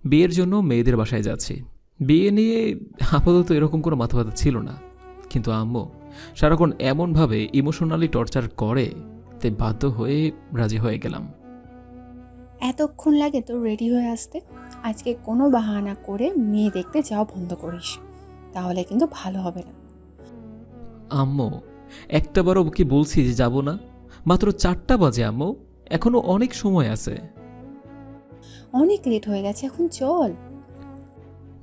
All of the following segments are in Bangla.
বিয়ের জন্য মেয়েদের বাসায় যাচ্ছি। বিয়ে নিয়ে আপাতত এরকম কোনো মাথা ব্যথা ছিল না, কিন্তু আম্মু সারাক্ষণ এমনভাবে ইমোশনালি টর্চার করে, তাই বাধ্য হয়ে রাজি হয়ে গেলাম। এতক্ষণ লাগে তোর রেডি হয়ে আসতে? আজকে কোনো বাহানা করে মেয়ে দেখতে যাওয়া বন্ধ করিস, তাহলে কিন্তু ভালো হবে না। আম্মু, একটাবারও কি বলছি যে যাব না? মাত্র 4টা বাজে আম্মু, এখনো অনেক সময় আছে। অনেক লেট হয়ে গেছে, এখন চল।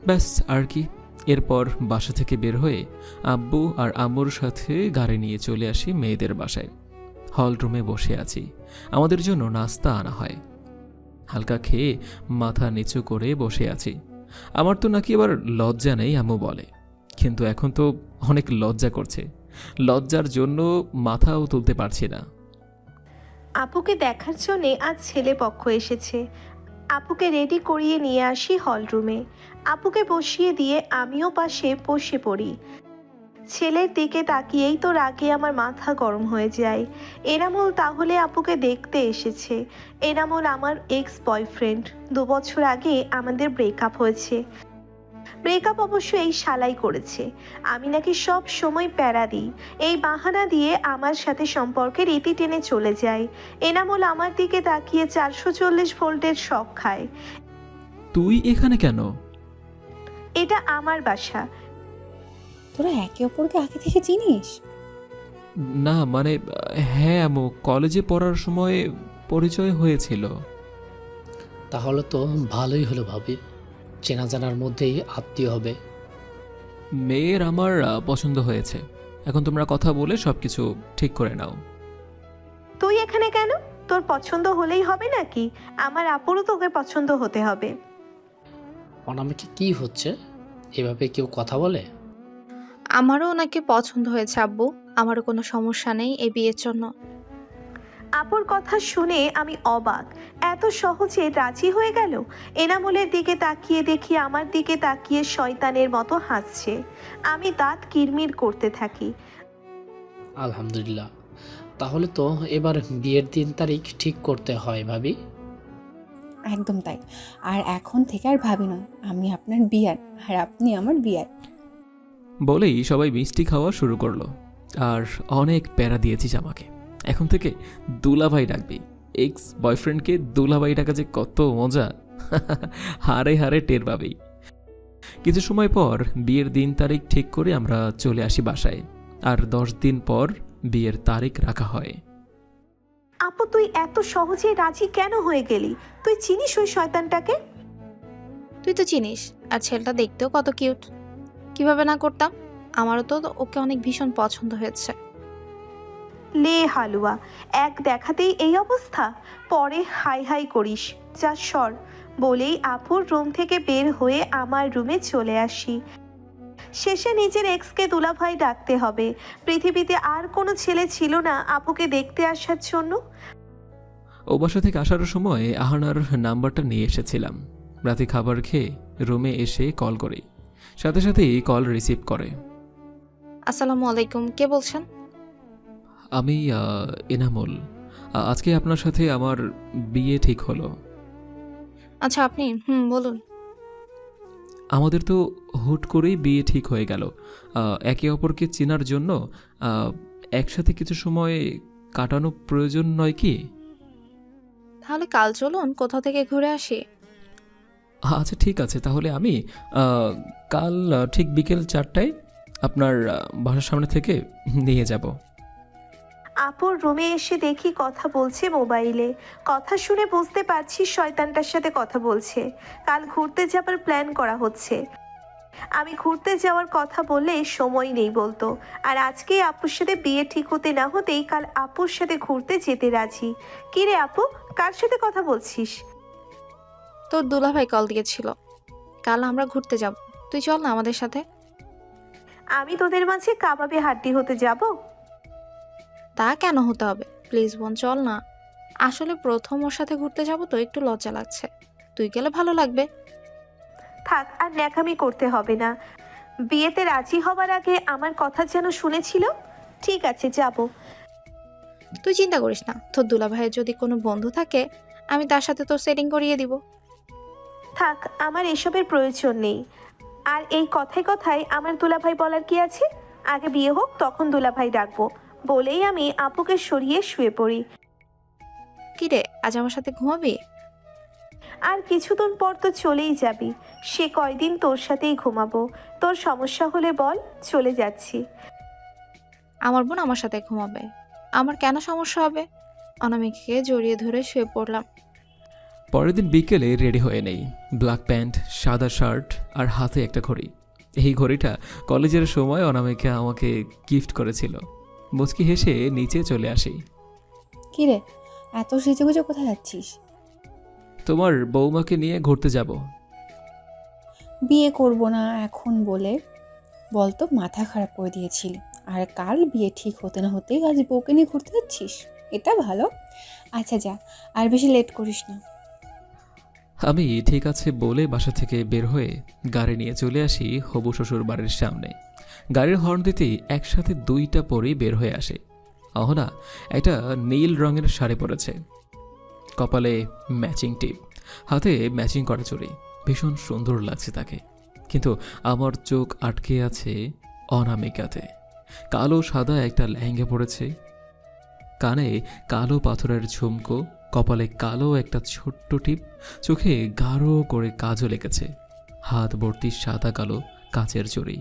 ব্যাস আর কি। এরপর বাসা থেকে বের হয়ে আব্বু আর আম্মুর সাথে গাড়ি নিয়ে চলে আসি মেয়েদের বাসায়। হল রুমে বসে আছি, আমাদের জন্য নাস্তা আনা হয়। হালকা খেয়ে মাথা নিচু করে বসে আছি। আমার তো নাকি এবার লজ্জা নেই আম্মু বলে, কিন্তু এখন তো অনেক লজ্জা করছে। লজ্জার জন্য মাথাও তুলতে পারছি না। আপুকে দেখার জন্যে আজ ছেলে পক্ষ এসেছে। আপুকে রেডি করিয়ে নিয়ে আসি হল রুমে। আপুকে বসিয়ে দিয়ে আমিও পাশে বসে পড়ি। ছেলের দিকে তাকিয়েই তো রাগে আমার মাথা গরম হয়ে যায়। এনামুল তাহলে আপুকে দেখতে এসেছে। এনামুল আমার এক্স বয়ফ্রেন্ড। 2 বছর আগে আমাদের ব্রেকআপ হয়েছে। ব্রেকআপ অবশ্য এই শালাই করেছে। আমি নাকি সব সময় প্যারা দিই, এই বাহানা দিয়ে আমার সাথে সম্পর্কের ইতি টেনে চলে যায়। এনামুল আমার দিকে তাকিয়ে 440 ভোল্টের শক খায়। তুই এখানে কেন? এটা আমার বাসা। তোরা একে অপরকে আগে থেকে চিনিস? না মানে, হ্যাঁ আম্মু, কলেজে পড়ার সময় পরিচয় হয়েছিল। তাহলে তো ভালোই হলো ভাবি, চেনা জানার মধ্যেই আত্মীয় হবে। মেয়ের আমার পছন্দ হয়েছে। এখন তোমরা কথা বলে সবকিছু ঠিক করে নাও। তুই এখানে কেন? তোর পছন্দ হলেই হবে নাকি? আমার আপুরও তোকে পছন্দ হতে হবে। অনামিকে কি হচ্ছে? এভাবে কেউ কথা বলে? আমারও ওনাকে পছন্দ হয়েছে আব্বু। আমারও কোনো সমস্যা নেই এই বিয়ের জন্য। আপুর কথা শুনে আমি অবাক। এত সহজে রাজি হয়ে গেল? এনামুলের দিকে তাকিয়ে দেখি আমার দিকে তাকিয়ে শয়তানের মতো হাসছে। আমি দাঁত কিরমির করতে থাকি। আলহামদুলিল্লাহ, তাহলে তো এবার বিয়ের দিন তারিখ ঠিক করতে হয় ভাবি। একদম তাই। আর এখন থেকে আর ভাবি নয়, আমি আপনার বিয়ার আর আপনি আমার বিয়ার। বলেই সবাই মিষ্টি খাওয়া শুরু করলো। আর অনেক প্যারা দিয়েছিস আমাকে, এখন থেকে দুলাভাই ডাকবি। এক্স বয়ফ্রেন্ডকে দুলাভাই ডাকা যে কত মজা, হারে হারে টের পাবি। কিছু সময় পর বিয়ের দিন তারিখ ঠিক করে আমরা চলে আসি বাসায়। আর 10 দিন পর বিয়ের তারিখ রাখা হয়। আপু, তুই এত সহজে রাজি কেন হয়ে গেলি? তুই চিনিস ওই শয়তানটাকে? তুই তো চিনিস, আর ছেলেটা দেখতেও কত কিউট। কিভাবে না করতাম? আমারও তো ওকে অনেক ভীষণ পছন্দ হয়েছে। লে হালুয়া, এক দেখাতেই এই অবস্থা? পরে হাই হাই করিস, যা সর। বলেই আপুর রুম থেকে বের হয়ে আমার রুমে চলে আসি। শেষে নিজের এক্সকে দুলাভাই ডাকতে হবে। পৃথিবীতে আর কোনো ছেলে ছিল না আপুকে দেখতে আসার জন্য। ও বাসা থেকে আসার সময় আহানার নাম্বারটা নিয়ে এসেছিলাম। রাতে খাবার খেয়ে রুমে এসে কল করি, সাথে সাথেই কল রিসিভ করে। আসসালামু আলাইকুম, কে বলছেন? আমি এনামুল। আজকে আপনার সাথে আমার বিয়ে ঠিক হলো। আচ্ছা আপনি, বলুন। আমাদের তো হুট করেই বিয়ে ঠিক হয়ে গেল। একে অপরকে চেনার জন্য একসাথে কিছু সময় কাটানো প্রয়োজন নয় কি? তাহলে কাল চলুন কোথাও থেকে ঘুরে আসি। আচ্ছা ঠিক আছে, তাহলে আমি কাল ঠিক বিকেল 4টায় আপনার বাসার সামনে থেকে নিয়ে যাব। আপুর রুমে এসে দেখি কথা বলছে মোবাইলে। কথা শুনে বুঝতে পারছি শয়তানটার সাথে কথা বলছে। কাল ঘুরতে যাবার প্ল্যান করা হচ্ছে। আমি ঘুরতে যাওয়ার কথা বললে সময় নেই বলতো। আর আজকে আপুর সাথে বিয়ে ঠিক হতে না হতেই কাল আপুর সাথে ঘুরতে যেতে রাজি। কি রে আপু, কার সাথে কথা বলছিস? তোর দুলাভাই কল দিয়েছিল, কাল আমরা ঘুরতে যাব। তুই চল না আমাদের সাথে। আমি তোদের মাঝে কাবাবে হাড্ডি হতে যাব? তা কেন হতে হবে? প্লিজ বোন, চল না। আসলে প্রথম ওর সাথে ঘুরতে যাব তো একটু লজ্জা লাগছে। তুই গেলে ভালো লাগবে। থাক, আর ন্যাকামি করতে হবে না। বিয়েতে রাজি হবার আগে আমার কথা যেন শুনেছিল। ঠিক আছে, যাব। তুই চিন্তা করিস না, তোর দুলাভাইয়ের যদি কোনো বন্ধু থাকে আমি তার সাথে তোর সেটিং করিয়ে দিব। থাক, আমার এসবের প্রয়োজন নেই। আর এই কথায় কথায় আমার দুলাভাই বলার কি আছে? আগে বিয়ে হোক, তখন দুলাভাই ডাকবো বলেই আমি আপুকে সরিয়ে শুয়ে পড়ি। কি রে, আজ আমার সাথে ঘুমাবি? আর কিছুদিন পর তো চলেই যাবি, সে কয়দিন তোর সাথেই ঘুমাবো। তোর সমস্যা হলে বল, চলে যাচ্ছি। আমার বোন আমার সাথে ঘুমাবে, আমার কেন সমস্যা হবে? অনামিকাকে জড়িয়ে ধরে শুয়ে পড়লাম। পরের দিন বিকেলে রেডি হয়ে নেই, ব্ল্যাক প্যান্ট, সাদা শার্ট আর হাতে একটা ঘড়ি। এই ঘড়িটা কলেজের সময় অনামিকা আমাকে গিফট করেছিল। মুচকি হেসে নিচে চলে আসি। কি রে, এত সেজেগুজে কোথায় যাচ্ছিস? তোমার বৌমাকে নিয়ে ঘুরতে যাব। বিয়ে করব না এখন বলে বলতো মাথা খারাপ করে দিয়েছিলি, আর কাল বিয়ে ঠিক হতে না হতেই আজ বউকে নিয়ে ঘুরতে যাচ্ছিস? এটা ভালো। আচ্ছা যা, আর বেশি লেট করিস না। আমি ঠিক আছে বলে বাসা থেকে বের হয়ে গাড়ি নিয়ে চলে আসি হবু শ্বশুর বাড়ির সামনে। গাড়ির হর্ন দিতেই একসাথে দুইটা পরেই বের হয়ে আসে। অহনা একটা নীল রঙের শাড়ি পরেছে, কপালে ম্যাচিং টিপ, হাতে ম্যাচিং করা চুড়ি। ভীষণ সুন্দর লাগছে তাকে, কিন্তু আমার চোখ আটকে আছে অনামিকাতে। কালো সাদা একটা লেহেঙ্গা পরেছে, কানে কালো পাথরের ঝুমকো, কপালে কালো একটা ছোট্ট টিপ, চোখে গাঢ় করে কাজল এঁকেছে, হাত ভর্তি সাদা কালো কাচের চুড়ি।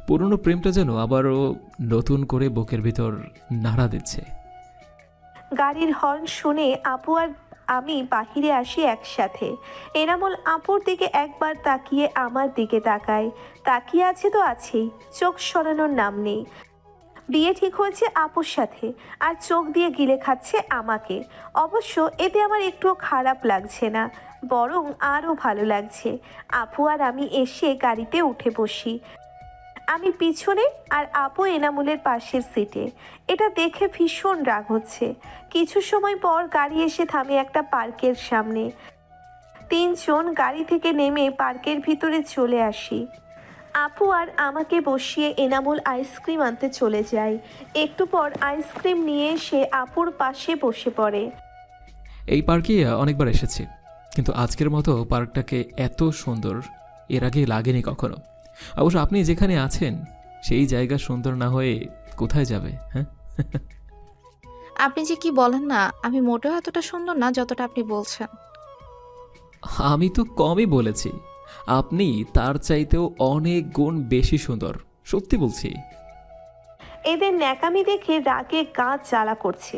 পুরনো প্রেমটা যেন আবারও নতুন করে বুকের ভিতর নাড়া দিচ্ছে। গাড়ির হর্ন শুনে আপু আর আমি বাহিরে আসি একসাথে। এনামুল আপুর দিকে একবার তাকিয়ে আমার দিকে তাকায়। তাকিয়ে আছে তো আছেই, চোখ সরানোর নাম নেই। বিয়ে ঠিক হয়েছে আপুর সাথে, আর চোখ দিয়ে গিলে খাচ্ছে আমাকে। অবশ্য এতে আমার একটুও খারাপ লাগছে না, বরং আরও ভালো লাগছে। আপু আর আমি এসে গাড়িতে উঠে বসি। আমি পিছনে আর আপু এনামুলের পাশের সিটে। এটা দেখে ভীষণ রাগ হচ্ছে। কিছু সময় পর গাড়ি এসে থামে একটা পার্কের সামনে। তিনজন গাড়ি থেকে নেমে পার্কের ভিতরে চলে আসি। আপু আর আমাকে বসিয়ে এনামুল আইসক্রিম আনতে চলে যায়। একটু পর আইসক্রিম নিয়ে এসে আপুর পাশে বসে পড়ে। এই পার্কে অনেকবার এসেছি, কিন্তু আজকের মতো পার্কটাকে এত সুন্দর এর আগে লাগেনি কখনো। অবশ্য আপনি যেখানে আছেন সেই জায়গা সুন্দর না হয়ে কোথায় যাবে? হ্যাঁ, আপনি যে কি বলেন না, আমি মোটেও এতটা সুন্দর না যতটা আপনি বলছেন। আমি তো কমই বলেছি, আপনি তার চাইতেও অনেক গুণ বেশি সুন্দর, সত্যি বলছি। এদের ন্যাকামি দেখে রাগে গা জ্বালা করছে।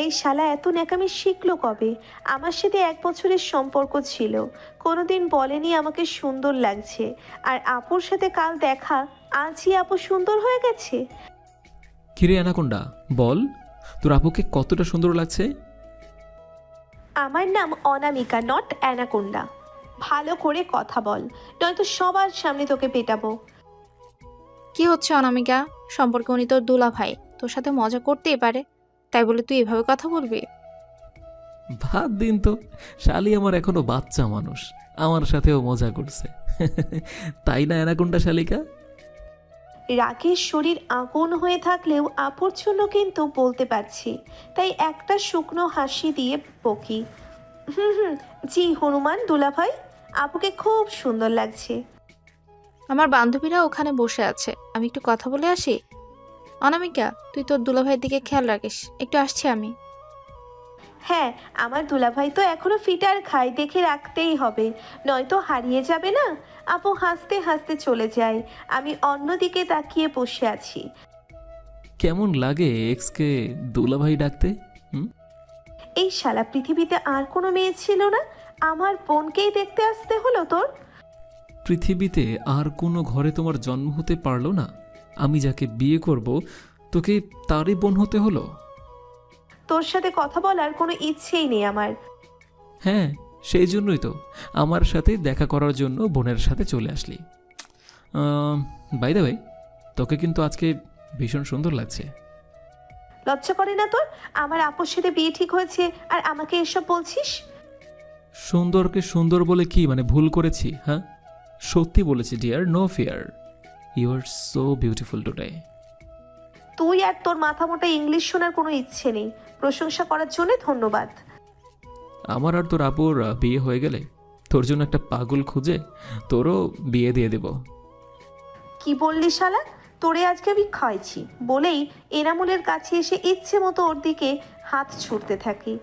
এই শালা এত ন্যাকামি শিখলো কবে? আমার সাথে 1 বছরের সম্পর্ক ছিল, কোনোদিন বলেনি আমাকে সুন্দর লাগছে। আর আপুর সাথে কাল দেখা, আজই আপু সুন্দর হয়ে গেছে। কিরে অ্যানাকোন্ডা, বল তোর আপুকে কতটা সুন্দর লাগছে? আমার নাম অনামিকা, নট অ্যানাকোন্ডা। ভালো করে কথা বল, নয়তো সবার সামনে তোকে পেটাবো। কি হচ্ছে অনামিকা? সম্পর্কে উনি তোর দুলা ভাই, তোর সাথে মজা করতেই পারে, তাই বলে তুই এভাবে কথা বলবি? ভাত দিন তো, শালি আমার এখনো বাচ্চা মানুষ, আমার সাথেও মজা করছে। তাই না অ্যানাকোন্ডা শালিকা? রাগের শরীর আগুন হয়ে থাকলেও আপুর জন্য কিন্তু বলতে পারছি, তাই একটা শুকনো হাসি দিয়ে বকি। হুম, জি হনুমান দুলাভাই, আপুকে খুব সুন্দর লাগছে। আমার বান্ধবীরা ওখানে বসে আছে, আমি একটু কথা বলে আসি। অনামিকা, তুই তোর দুলাভাইয়ের দিকে খেয়াল রাখিস, একটু আসছি আমি। হ্যাঁ, আমার দুলাভাই তো এখনো ফিটার খায়, দেখে রাখতেই হবে, নয়তো হারিয়ে যাবে না। আপু হাসতে হাসতে চলে যায়। আমি অন্যদিকে তাকিয়ে বসে আছি। কেমন লাগে এক্সকে দুলাভাই ডাকতে? হুম, এই শালা পৃথিবীতে আর কোনো মেয়ে ছিল না, আমার বোনকেই দেখতে আসতে হলো তোর? পৃথিবীতে আর কোনো ঘরে তোমার জন্ম হতে পারলো না? আমি যাকে বিয়ে করব তোকে তারই বোন হতে হলো? তোর সাথে কথা বলার কোনো ইচ্ছেই নেই আমার। হ্যাঁ, সেই জন্যই তো আমার সাথে দেখা করার জন্য বোনের সাথে চলে আসলি। বাই দ্য ওয়ে, তোকে কিন্তু আজকে ভীষণ সুন্দর লাগছে। লজ্জা করে না তোর? আমার আপুর সাথে বিয়ে ঠিক হয়েছে আর আমাকে এসব বলছিস? সুন্দরকে সুন্দর বলে কি মানে ভুল করেছি? হ্যাঁ, সত্যি বলেছি dear, no fear. You are so beautiful today. তুই আর তোর মাথা মোটা ইংলিশ শোনার কোনো ইচ্ছে নেই। প্রশংসা করার জন্য ধন্যবাদ। আমার আর তোর আপুর বিয়ে হয়ে গেলে তোর জন্য একটা পাগল খুঁজে তোরও বিয়ে দিয়ে দেব। কি বললি শালা? তোরে আজকে আমি খাইছি বলেই এনামুলের কাছে এসে ইচ্ছে মতো ওর দিকে হাত ছুটতে থাকি।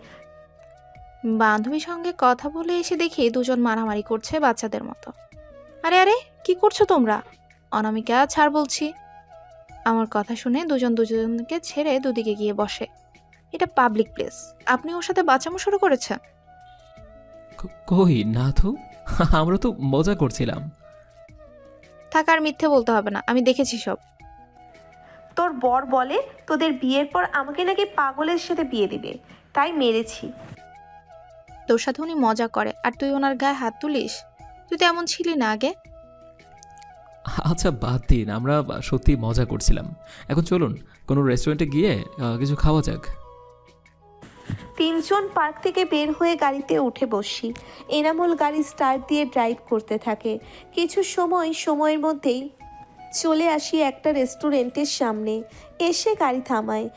বান্ধবীর সঙ্গে কথা বলে এসে দেখি দুজন মারামারি করছে বাচ্চাদের মতো। আরে আরে, কি করছো তোমরা? অনামিকা ছাড় বলছি। আমার কথা শুনে দুজন দুজনকে ছেড়ে দুদিকে গিয়ে বসে। এটা পাবলিক প্লেস, আপনি ওর সাথে বাচ্চামো শুরু করেছেন? কই না তো, আমরা তো মজা করছিলাম। থাক, আর মিথ্যে বলতে হবে না, আমি দেখেছি সব। তোর বর বলে তোদের বিয়ের পর আমাকে নাকি পাগলের সাথে বিয়ে দিবে, তাই মেরেছি। তোর সাথে উনি মজা করে আর তুই ওনার গায়ে হাত তুলিস? তুই তো এমন ছিলি না আগে। আচ্ছা বাদ দিন, আমরা সত্যি মজা করছিলাম। এখন চলুন কোনো রেস্টুরেন্টে গিয়ে কিছু খাওয়া যাক। তিনজন পার্ক থেকে বের হয়ে গাড়িতে উঠে বসি। এনামুল গাড়ি স্টার্ট দিয়ে ড্রাইভ করতে থাকে। কিছু সময়ের মধ্যেই চলে আসি একটা রেস্টুরেন্টের সামনে। এসে গাড়ি থামায়।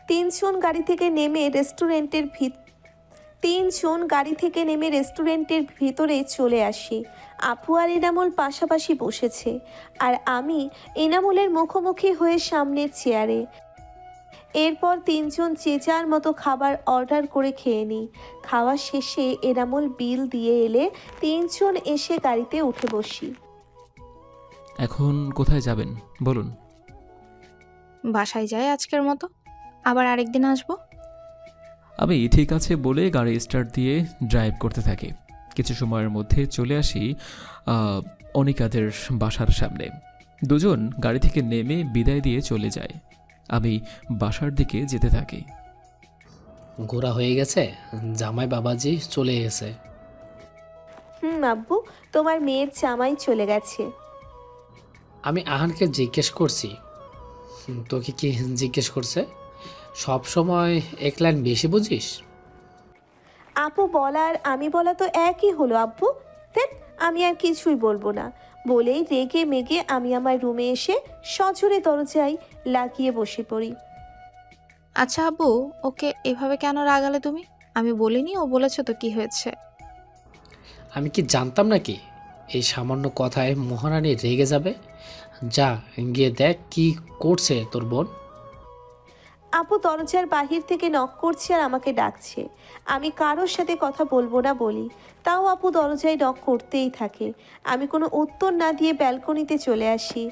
তিনজন গাড়ি থেকে নেমে রেস্টুরেন্টের ভিতরে চলে আসি। আপু আর এনামুল পাশাপাশি বসেছে, আর আমি এনামুলের মুখোমুখি হয়ে সামনের চেয়ারে। এরপর তিনজন যে যার মতো খাবার অর্ডার করে খেয়ে নিই। খাওয়া শেষে এনামুল বিল দিয়ে এলে তিনজন এসে গাড়িতে উঠে বসি। এখন কোথায় যাবেন বলুন? বাসায় যাই আজকের মতো, আবার আরেকদিন আসবো। আমি ঠিক আছে বলে গাড়ি স্টার্ট দিয়ে ড্রাইভ করতে থাকি। কিছু সময়ের মধ্যে চলে আসি অনিকাদের বাসার সামনে। দুজন গাড়ি থেকে নেমে বিদায় দিয়ে চলে যায়। আমি বাসার দিকে যেতে থাকি। ঘোরা হয়ে গেছে, জামাই বাবাজি চলে গেছে। আব্বু, তোমার মেয়ের জামাই চলে গেছে। আমি আহানকে জিজ্ঞেস করছি। তোকে কি জিজ্ঞেস করছে? সব সময় এক লাইন বেশি বুঝিস? আপু বলা আর আমি বলা তো একই হলো আব্বু। দেখ, আমি আর কিছুই বলবো না বলেই রেগে মেগে আমি আমার রুমে এসে সজোরে দরজায় লাগিয়ে বসে পড়ি। আচ্ছা আব্বু, ওকে এভাবে কেন রাগালে তুমি? আমি বলিনি, ও বলেছে তো কি হয়েছে। আমি কি জানতাম নাকি এই সামান্য কথায় মহারানী রেগে যাবে? যা গিয়ে দেখ কি করছে তোর বোন। আপু দরজার বাহির থেকে নক করছে আর আমাকে ডাকছে। আমি কারোর সাথে কথা বলবো না বলি, তাও আপু দরজায় নক করতেই থাকে। আমি কোনো উত্তর না দিয়ে ব্যালকনিতে চলে আসি।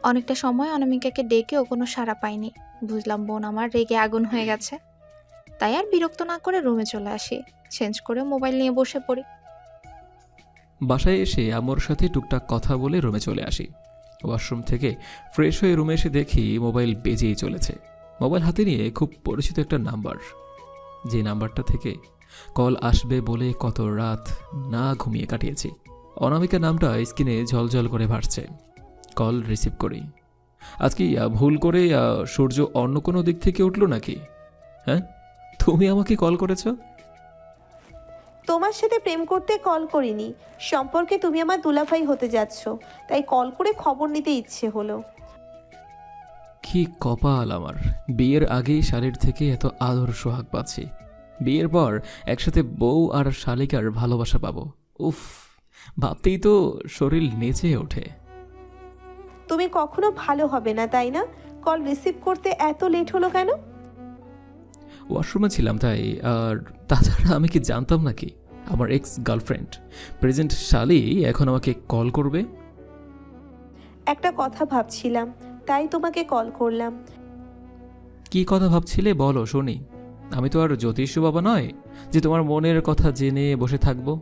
অনেকটা সময় অনামিকাকে ডেকেও কোনো সাড়া পাইনি। বুঝলাম বোন আমার রেগে আগুন হয়ে গেছে। তাই আর বিরক্ত না করে রুমে চলে আসি। চেঞ্জ করে মোবাইল নিয়ে বসে পড়ি। বাসায় এসে আম্মুর সাথে টুকটাক কথা বলে রুমে চলে আসি। ওয়াশরুম থেকে ফ্রেশ হয়ে রুমে এসে দেখি মোবাইল বেজেই চলেছে। মোবাইল হাতে নিয়ে খুব পরিচিত একটা নাম্বার, যে নাম্বারটা থেকে কল আসবে বলে কত রাত না ঘুমিয়ে কাটিয়েছি। অনামিকা নামটা স্ক্রিনে ঝলঝল করে ভাসছে। কল রিসিভ করি। আজকে ভুল করে সূর্য অন্য কোনো দিক থেকে উঠলো নাকি? হ্যাঁ, তুমি আমাকে কল করেছো? তোমার সাথে প্রেম করতে কল করিনি, সম্পর্কে তুমি আমার দুলাভাই হতে যাচ্ছ, তাই কল করে খবর নিতে ইচ্ছে হলো। কি কপাল আমার, বিয়ের আগেই শালির থেকে এত আদর সোহাগ পাচ্ছি। বিয়ের পর একসাথে বউ আর শালিকার ভালোবাসা পাবো। উফ, ভাবতেই তো শরীর নেচে ওঠে। তুমি কখনো ভালো হবে না, তাই না? কল রিসিভ করতে এত লেট হলো কেন? ওয়াশরুমে ছিলাম তাই। আর তাছাড়া আমি কি জানতাম নাকি আমার এক্স গার্লফ্রেন্ড প্রেজেন্ট শালি এখন আমাকে কল করবে? একটা কথা ভাবছিলাম, তাই তোমাকে কল করলাম। কি কথা ভাবছিলে বলো শুনি। আমি তো আর জ্যোতিষ বাবা নয় যে তোমার মনের কথা জেনে বসে থাকবো।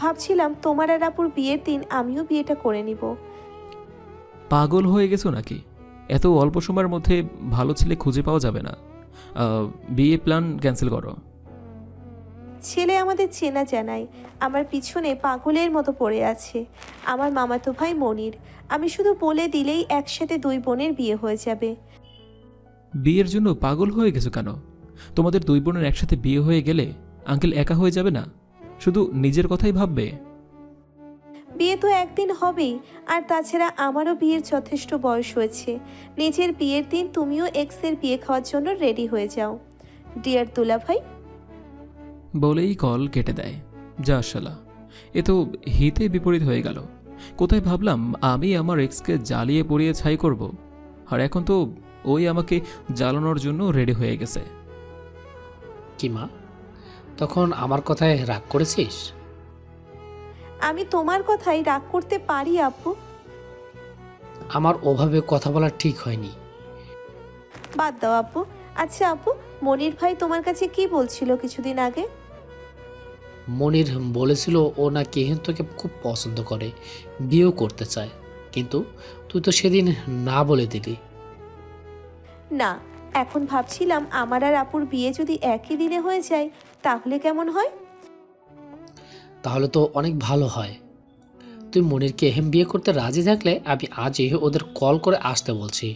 ভাবছিলাম তোমার আর আপুর বিয়ের দিন আমিও বিয়েটা করে নিব। পাগল হয়ে গেছো নাকি? এত অল্প সময়ের মধ্যে ভালো ছেলে খুঁজে পাওয়া যাবে না। বিয়ে প্ল্যান ক্যান্সেল করো। ছেলে আমাদের চেনা জানাই, আমার পিছনে পাগলের মতো পড়ে আছে। আমার মামাতো ভাই মনির। আমি শুধু বলে দিলেই একসাথে দুই বোনের বিয়ে হয়ে যাবে। বিয়ের জন্য পাগল হয়ে গেছো কেন? তোমাদের দুই বোনের একসাথে বিয়ে হয়ে গেলে আঙ্কেল একা হয়ে যাবে না? শুধু নিজের কথাই ভাববে। বিয়ে তো একদিন হবেই, আর তাছাড়া আমারও বিয়ের যথেষ্ট বয়স হয়েছে। নিজের বিয়ের দিন তুমিও এক্সের বিয়ে খাওয়ার জন্য রেডি হয়ে যাও, ডিয়ার দুলাভাই। বলেই কল কেটে দেয়। যা শালা, এ তো হিতে বিপরীত হয়ে গেল। কোথায় ভাবলাম আমি আমার এক্সকে জ্বালিয়ে পুড়িয়ে ছাই করব, আর এখন তো ওই আমাকে জ্বালানোর জন্য রেডি হয়ে গেছে। কি মা, তখন আমার কথায় রাগ করেছিস? আমি তোমার কথাই রাগ করতে পারি আপু? আমার ওভাবে কথা বলা ঠিক হয়নি। বাদ দাও আপু। আচ্ছা আপু, মনির ভাই তোমার কাছে কি বলছিল কিছুদিন আগে? মনির বলেছিল ও নাকি তোকে খুব পছন্দ করে, বিয়েও করতে চায়, কিন্তু তুই তো সেদিন না বলে দিলি। না, এখন ভাবছিলাম আমার আর আপুর বিয়ে যদি একই দিনে হয়ে যায় তাহলে কেমন হয়? তাহলে তো অনেক ভালো হয়। তুই মনিরকে বিয়ে করতে রাজি থাকলে আমি আজই ওদের কল করে আসতে বলছি।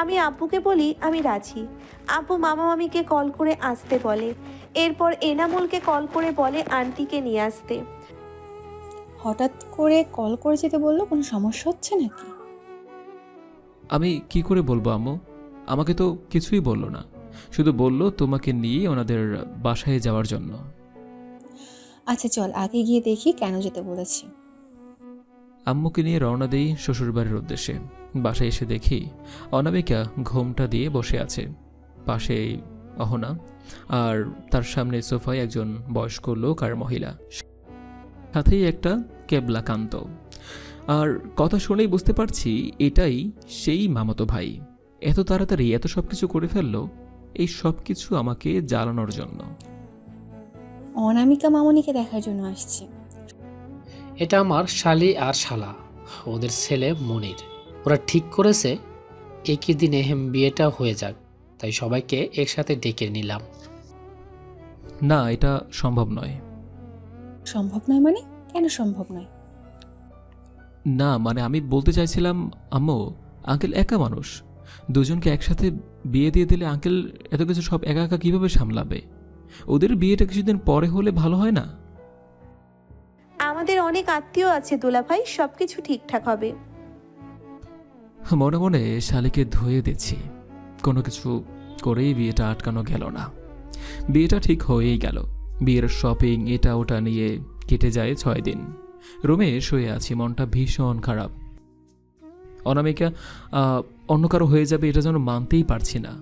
আমি আব্বুকে বলি আমি রাজি। আব্বু মামা মামিকে কল করে আসতে বলে, এরপর এনামুলকে কল করে বলে আন্টিকে নিয়ে আসতে। হঠাৎ করে কল করে যেতে বললো, কোনো সমস্যা হচ্ছে নাকি? আমি কি করে বলবো আম্মু? আমাকে তো কিছুই বললো না, শুধু বলল তোমাকে নিয়ে ওনাদের বাসায় যাওয়ার জন্য। আচ্ছা চল আগে গিয়ে দেখি কেন যেতে বলেছি। আম্মুকে নিয়ে রওনা দেই শ্বশুরবাড়ির উদ্দেশ্যে। বাসায় এসে দেখি অনামিকা ঘোমটা দিয়ে বসে আছে, পাশে অহনা, আর তার সামনে সোফায় একজন বয়স্ক লোক আর মহিলা, সাথেই একটা কেবলাকান্ত। আর কথা শুনেই বুঝতে পারছি এটাই সেই মামাতো ভাই। এত তাড়াতাড়ি এত সব কিছু করে ফেললো, এই সব কিছু আমাকে জ্বালানোর জন্য। অনামিকা মামনিকে দেখার জন্য আসছে। এটা আমার শালি আর শালা, ওদের ছেলে মনির। ওরা ঠিক করেছে একই দিনে বিয়েটা হয়ে যাক, তাই সবাইকে একসাথে ডেকে নিলাম। না, এটা সম্ভব নয়। সম্ভব নয় মানে? কেন সম্ভব নয়? না মানে আমি বলতে চাইছিলাম আম্মু, আঙ্কেল একা মানুষ, দুজনকে একসাথে বিয়ে দিয়ে দিলে আঙ্কেল এত কিছু সব একা একা কীভাবে সামলাবে? ওদের বিয়েটা কিছুদিন পরে হলে ভালো হয় না? আমাদের অনেক আত্মীয় আছে দুলা ভাই, সবকিছু ঠিকঠাক হবে। মনে মনে শালিকে ধুয়ে দিচ্ছি, কোনো কিছু করেই বিয়েটা আটকানো গেল না। বিয়েটা ঠিক হয়েই গেল। বিয়ের শপিং এটা ওটা নিয়ে কেটে যায় 6 দিন। রুমে শুয়ে আছি, মনটা ভীষণ খারাপ। অনামিকা অন্য কারো হয়ে যাবে এটা যেন মানতেই পারছি না।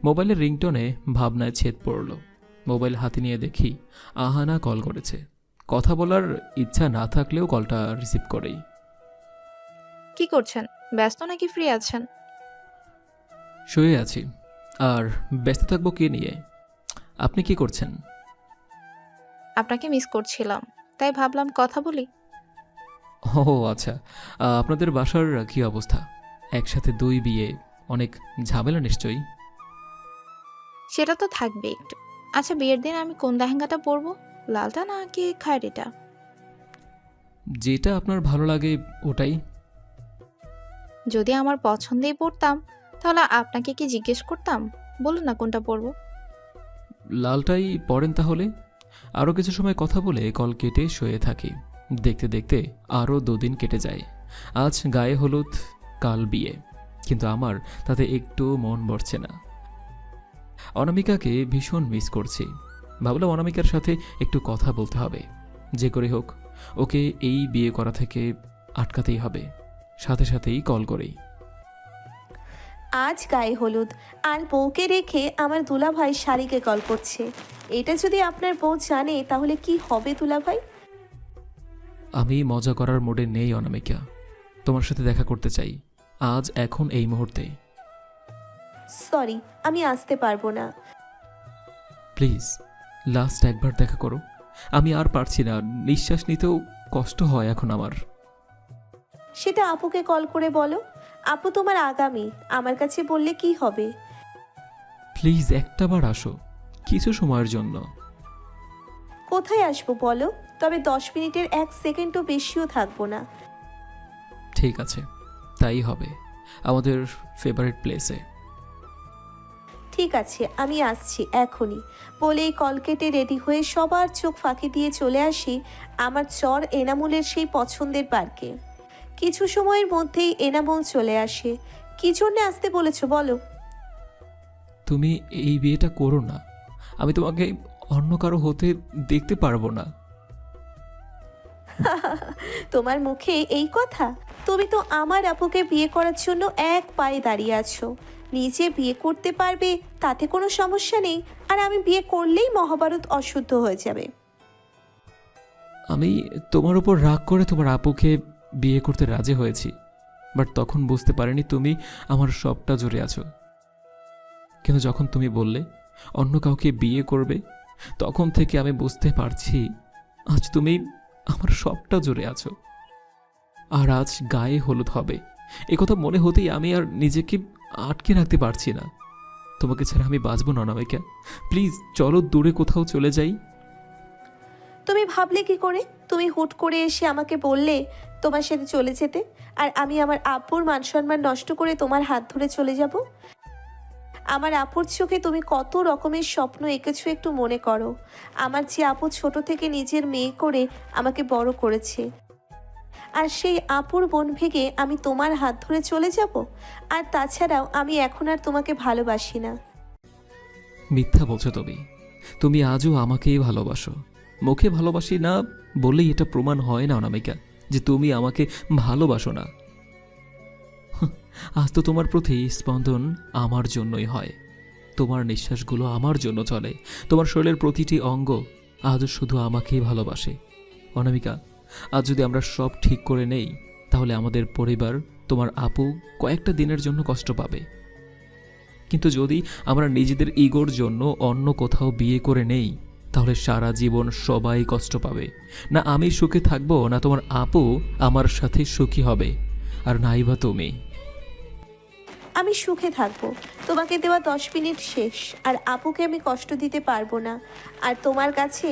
মোবাইলের রিংটনে ভাবনায় ছেদ পড়ল। মোবাইল হাতে নিয়ে দেখি আহানা কল করেছে। কথা বলার ইচ্ছা না থাকলেও কলটা রিসিভ করেই। কি করছেন? ব্যস্ত নাকি ফ্রি আছেন? শুয়ে আছি, আর ব্যস্ত থাকবো কে নিয়ে? আপনি কি করছেন? আপনাকে মিস করছিলাম, তাই ভাবলাম কথা বলি। ও আচ্ছা, আপনাদের বাসার কি অবস্থা? একসাথে 2 বিয়ে, অনেক ঝামেলা নিশ্চয়ই। সেটা তো থাকবে একটু। আচ্ছা, বিয়ের দিন আমি কোন লেহেঙ্গাটা পরবো? লালটা নাকি খায়রিটা? যেটা আপনার ভালো লাগে ওটাই। যদি আমার পছন্দেই পড়তাম তাহলে আপনাকে কি জিজ্ঞেস করতাম? বলুন না কোনটা পরবো। লালটাই পরেন তাহলে। আরও কিছু সময় কথা বলে কল কেটে শুয়ে থাকি। দেখতে দেখতে আরও 2 দিন কেটে যায়। আজ গায়ে হলুদ, কাল বিয়ে, কিন্তু আমার তাতে একটু মন ভরছে না। অনামিকাকে ভীষণ মিস করছি। ভাবলাম অনামিকার সাথে একটু কথা বলতে হবে, যে করে হোক ওকে এই বিয়ে করা থেকে আটকাতেই হবে। সাথে সাথেই কল করেই। আজ গায়ে হলুদ, আর বউকে রেখে আমার দুলা ভাই শালিকে কল করছে। এটা যদি আপনার বউ জানে তাহলে কি হবে দুলা ভাই? আমি মজা করার মোডে নেই অনামিকা, তোমার সাথে দেখা করতে চাই আজ, এখন, এই মুহূর্তে। সরি, আমি আসতে পারবো না। প্লিজ লাস্ট একবার দেখা করো। আমি আর পারছি না, নিঃশ্বাস নিতেও কষ্ট হয় এখন আমার। সেটা আপুকে কল করে বলো। আপু তোমার আগামী, আমার কাছে বললে কি হবে? প্লিজ একটাবার আসো, কিছু সময়ের জন্য। কোথায় আসবো বলো? তবে 10 মিনিটের 1 সেকেন্ডও বেশিও থাকবো না। ঠিক আছে, তাই হবে, আমাদের ফেভারিট প্লেসে। ঠিক আছে, আমি আসছি এখনই। বলেই কল কেটে রেডি হয়ে সবার চোখ ফাঁকি দিয়ে চলে আসি আমার চর এনামুলের সেই পছন্দের পার্কে। কিছু সময়ের মধ্যেই এনামুল চলে আসে। কি জন্য আসতে বলেছো বলো? তুমি এই বিয়েটা করো না, আমি তোমাকে অন্য কারো হতে দেখতে পারবো না। তোমার মুখে এই কথা? তুমি তো আমার আপুকে বিয়ে করার জন্য এক পায়ে দাঁড়িয়ে আছো। নিজে বিয়ে করতে পারবে, তাতে কোনো সমস্যা নেই। আর আমি বিয়ে করলেই মহাভারত অশুদ্ধ হয়ে যাবে। আমি তোমার উপর রাগ করে তোমার আপুকে বিয়ে করতে রাজি হয়েছি, বাট তখন বুঝতে পারিনি তুমি আমার সবটা জুড়ে আছো। কিন্তু যখন তুমি বললে অন্য কাউকে বিয়ে করবে, তখন থেকে আমি বুঝতে পারছি আজ তুমি আমার সবটা জুড়ে আছো। আর আজ গায়ে হলুদ হবে, একথা মনে হতেই আমি আর নিজেকে আটকে রাখতে পারছি না। তোমাকে ছাড়া আমি বাঁচব না অনামিকা। প্লিজ চলো দূরে কোথাও চলে যাই। তুমি ভাবলে কি করে? তুমি হুট করে এসে আমাকে বললে তোমার সাথে চলে যেতে, আর আমি আমার আপুর মান সম্মান নষ্ট করে তোমার হাত ধরে চলে যাব? আমার আপুর চোখে তুমি কত রকমের স্বপ্ন এঁকেছো একটু মনে করো। আমার যে আপু ছোট থেকে নিজের মেয়ে করে আমাকে বড় করেছে, আর সেই আপুর মন ভেঙে আমি তোমার হাত ধরে চলে যাব? আর তাছাড়াও আমি এখন আর তোমাকে ভালোবাসি না। মিথ্যা বলছো তুমি। তুমি আজও আমাকেই ভালোবাসো। মুখে ভালোবাসি না বললেই এটা প্রমাণ হয় না অনামিকা যে তুমি আমাকে ভালোবাসো না। আজ তো তোমার প্রতি স্পন্দন আমার জন্যই হয়। তোমার নিঃশ্বাসগুলো আমার জন্য চলে। তোমার শরীরের প্রতিটি অঙ্গ আজও শুধু আমাকেই ভালোবাসে। অনামিকা, আজ যদি আমরা সব ঠিক করে নেই, তাহলে আমাদের পরিবার, তোমার আপু কয়েকটা দিনের জন্য কষ্ট পাবে। কিন্তু যদি আমরা নিজেদের ইগোর জন্য অন্য কোথাও বিয়ে করে নেই, তাহলে সারা জীবন সবাই কষ্ট পাবে। না আমি সুখে থাকবো, না তোমার আপু আমার সাথে সুখী হবে, আর নাই বা তুমি। আমি সুখে থাকবো। তোমাকে দেওয়া 10 মিনিট শেষ, আর আপুকে আমি কষ্ট দিতে পারবো না। আর তোমার কাছে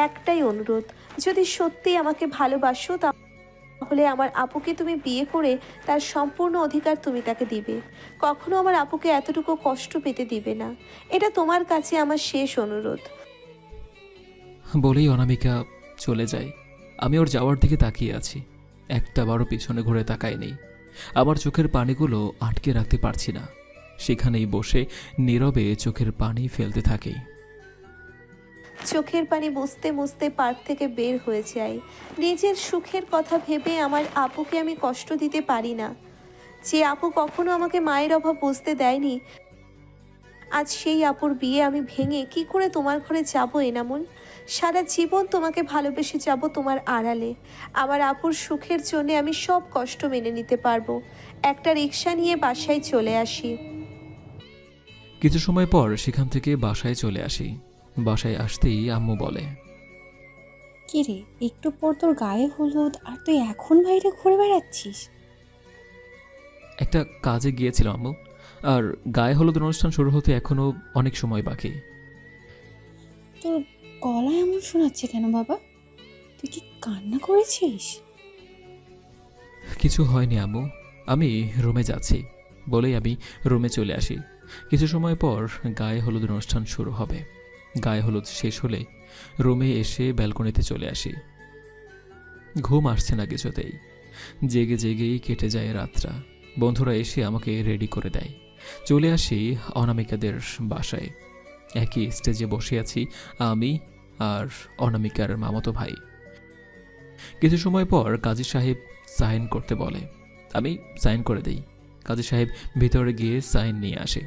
একটাই অনুরোধ, যদি সত্যি আমাকে ভালোবাসো তাহলে আমার আপুকে তুমি বিয়ে করে তার সম্পূর্ণ অধিকার তুমি তাকে দিবে। কখনো আমার আপুকে এতটুকু কষ্ট পেতে দিবে না। এটা তোমার কাছে আমার শেষ অনুরোধ। বলেই অনামিকা চলে যায়। আমি ওর যাওয়ার দিকে তাকিয়ে আছি, একটা বারো পিছনে ঘুরে তাকাইনি। আমার চোখের পানিগুলো আটকে রাখতে পারছি না, সেখানেই বসে নীরবে চোখের পানি ফেলতে থাকি। চোখের পানি মুছতে মুছতে পার্ক থেকে বের হয়ে যায়। নিজের সুখের কথা ভেবে আমার আপুকে আমি কষ্ট দিতে পারি না। যে আপু কখনো আমাকে মায়ের অভাব বুঝতে দেয়নি, আজ সেই আপুর বিয়ে আমি ভেঙে কি করে তোমার ঘরে যাব এনামুল? সারা জীবন তোমাকে ভালোবেসে যাব তোমার আড়ালে। আমার আপুর সুখের জন্য আমি সব কষ্ট মেনে নিতে পারবো। একটা রিক্সা নিয়ে বাসায় চলে আসি। কিছু সময় পর সেখান থেকে বাসায় চলে আসি। বাসায় আসতেই আম্মু বলে, কি রে, একটু পর তোর গায়ে হলুদ আর তুই এখন বাইরে ঘুরে বেড়াচ্ছিস? একটা কাজে গিয়েছিলাম আম্মু, আর গায়ে হলুদ অনুষ্ঠান শুরু হতে এখনো অনেক সময় বাকি। তোর গলা এমন শোনাচ্ছে কেন বাবা? তুই কি কান্না করেছিস? কিছু হয়নি আম্মু, আমি রুমে যাচ্ছি বলেই আমি রুমে চলে আসি। কিছু সময় পর গায়ে হলুদ অনুষ্ঠান শুরু হবে। গায়ে হলুদ শেষ হলে রুমে এসে ব্যালকনিতে চলে আসি। ঘুম আসছে না কিছুতেই, জেগে জেগেই কেটে যায় রাতটা। বন্ধুরা এসে আমাকে রেডি করে দেয়। চলে আসি অনামিকাদের বাসায়। একই স্টেজে বসে আছি আমি আর অনামিকার মামাতো ভাই। কিছু সময় পর কাজী সাহেব সাইন করতে বলে, আমি সাইন করে দেই। কাজী সাহেব ভিতরে গিয়ে সাইন নিয়ে আসে।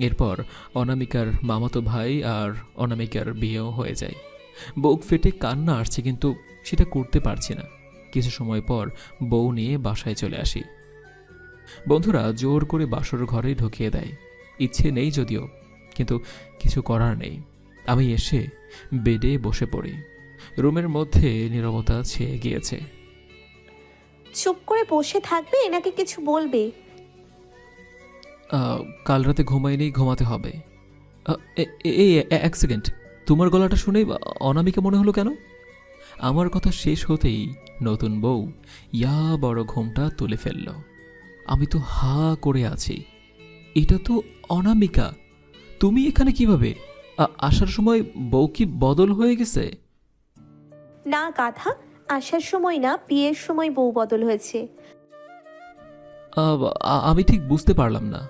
এরপর অনামিকার মামাতো ভাই আর অনামিকার বিয়েও হয়ে যায়। বুক ফেটে কান্না আসছে, কিন্তু সেটা করতে পারছি না। কিছু সময় পর বউ নিয়ে বাসায় চলে আসি। বন্ধুরা জোর করে বাসর ঘরে ঢুকিয়ে দেয়। ইচ্ছে নেই যদিও, কিন্তু কিছু করার নেই। আমি এসে বেডে বসে পড়ি। রুমের মধ্যে নীরবতা ছেয়ে গিয়েছে। চুপ করে বসে থাকবে নাকি কিছু বলবে? কাল রাতে ঘুমাইনি, ঘুমাতে হবে। এই এক সেকেন্ড, তোমার গলাটা শুনে অনামিকা মনে হলো কেন? আমার কথা শেষ হতেই নতুন বউ ইয়া বড় ঘুমটা তুলে ফেলল। আমি তো হা করে আছি। এটা তো অনামিকা। তুমি এখানে কিভাবে? আসার সময় বউ কি বদল হয়ে গেছে? না গাধা, আসার সময় না, বিয়ের সময় বউ বদল হয়েছে। আমি ঠিক বুঝতে পারলাম না।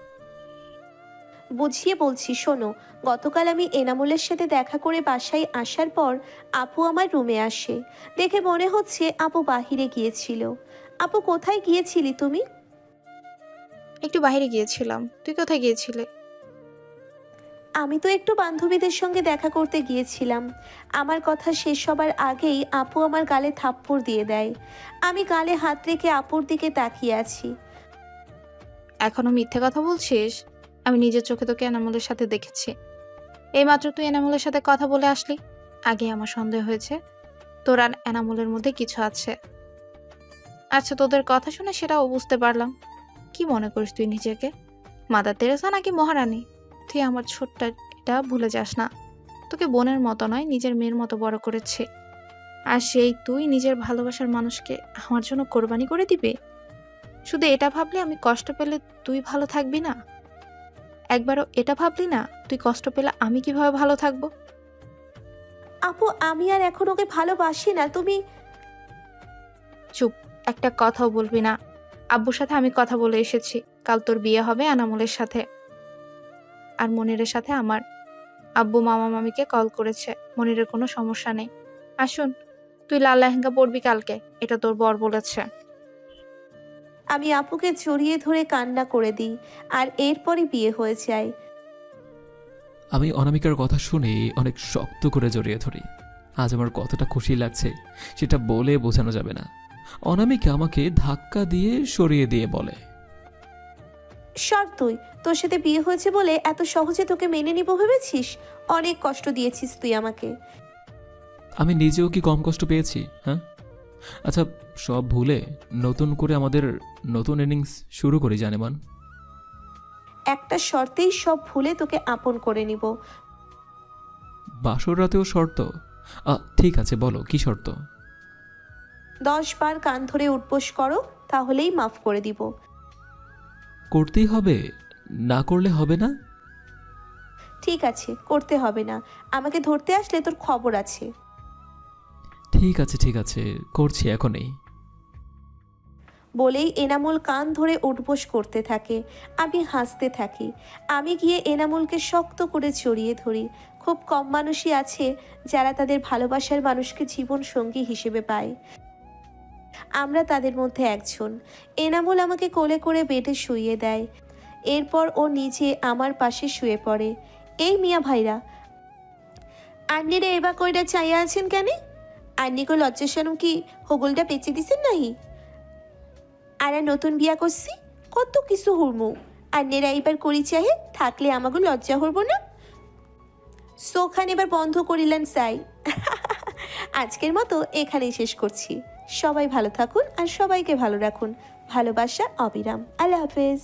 বুঝিয়ে বলছি শোনো। গতকাল আমি এনামুলের সাথে দেখা করে বাসায় আসার পর আপু আমার রুমে আসে। দেখে মনে হচ্ছে আপু বাহিরে গিয়েছিল। আপু কোথায় গিয়েছিলি তুমি? একটু বাইরে গিয়েছিলাম। তুই কোথায় গিয়েছিলে? আমি তো একটু বান্ধবীদের সঙ্গে দেখা করতে গিয়েছিলাম। আমার কথা শেষ হবার আগেই আপু আমার গালে থাপ্পড় দিয়ে দেয়। আমি গালে হাত রেখে আপুর দিকে তাকিয়ে আছি। এখনো মিথ্যে কথা বলছিস? আমি নিজের চোখে তোকে এনামুলের সাথে দেখেছি। এইমাত্র তুই এনামুলের সাথে কথা বলে আসলি। আগে আমার সন্দেহ হয়েছে তোর আর এনামুলের মধ্যে কিছু আছে। আচ্ছা, তোদের কথা শুনে সেটাও বুঝতে পারলাম। কি মনে করিস তুই নিজেকে? মাদার তেরেসা নাকি মহারানী? তুই আমার ছোট্ট এটা ভুলে যাস না। তোকে বোনের মতো নয়, নিজের মেয়ের মতো বড় করেছে। আর সেই তুই নিজের ভালোবাসার মানুষকে আমার জন্য কোরবানি করে দিবি? শুধু এটা ভাবলে আমি কষ্ট পেলে তুই ভালো থাকবি না? একবারও এটা ভাবলি না তুই কষ্ট পেলে আমি কিভাবে ভালো থাকবো? আপু আমি আর এখন ওকে ভালোবাসি না। তুমি চুপ, একটা কথাও বলবি না। আব্বুর সাথে আমি কথা বলে এসেছি, কাল তোর বিয়ে হবে আনামুলের সাথে। আর মনিরের সাথে আমার। আব্বু মামা মামিকে কল করেছে, মনিরের কোনো সমস্যা নেই। আসুন, তুই লাল লেহেঙ্গা পরবি কালকে, এটা তোর বর বলেছে। আমি আপুকে জড়িয়ে ধরে কান্না করে দিই, আর এরপরই বিয়ে হয়ে যায়। আমি অনামিকার কথা শুনে অনেক শক্ত করে জড়িয়ে ধরি। আজ আমার কতটা খুশি লাগছে সেটা বলে বোঝানো যাবে না। অনামিকা আমাকে ধাক্কা দিয়ে সরিয়ে দিয়ে বলে, সর তুই। তোর সাথে বিয়ে হয়েছে বলে এত সহজে তোকে মেনে নিব ভেবেছিস? অনেক কষ্ট দিয়েছিস তুই আমাকে। আমি নিজেও কি কম কষ্ট পেয়েছি? হ্যাঁ, আচ্ছা, সব ভুলে নতুন করে আমাদের নতুন ইনিংস শুরু করি জানেমান। একটা শর্তেই সব ভুলে তোকে আপন করে নিব। বাসর রাতেও শর্ত? ঠিক আছে, বলো কি শর্ত? 10 বার কান ধরে উঠবোস করো, তাহলেই মাফ করে দিব। করতেই হবে, না করলে হবে না? ঠিক আছে, করতে হবে না। আমাকে ধরতে আসলে তোর খবর আছে। ঠিক আছে ঠিক আছে, করছি এখনই। বলেই এনামুল কান ধরে উঠবোস করতে থাকে। আমি হাসতে থাকি। আমি গিয়ে এনামুলকে শক্ত করে জড়িয়ে ধরি। খুব কম মানুষই আছে যারা তাদের ভালোবাসার মানুষকে জীবন সঙ্গী হিসেবে পায়। আমরা তাদের মধ্যে একজন। এনামুল আমাকে কোলে করে বেডে শুইয়ে দেয়। এরপর ও নিজে আমার পাশে শুয়ে পড়ে। এই মিয়া ভাইরা, আন্নিরে এবার কইরা চাইয়া আছেন কেন? আন্নিকে লজ্জা শরম কি হগুলটা পেঁচে দিছেন নাহি? আর নতুন বিয়া করছি, কত কিছু হরমু। আন্নেরা এইবার করি চাহে, থাকলে আমাকে লজ্জা হরব না? সোখান এবার বন্ধ করিলেন চাই। আজকের মতো এখানেই শেষ করছি। সবাই ভালো থাকুন আর সবাইকে ভালো রাখুন। ভালোবাসা অবিরাম। আল্লাহ হাফেজ।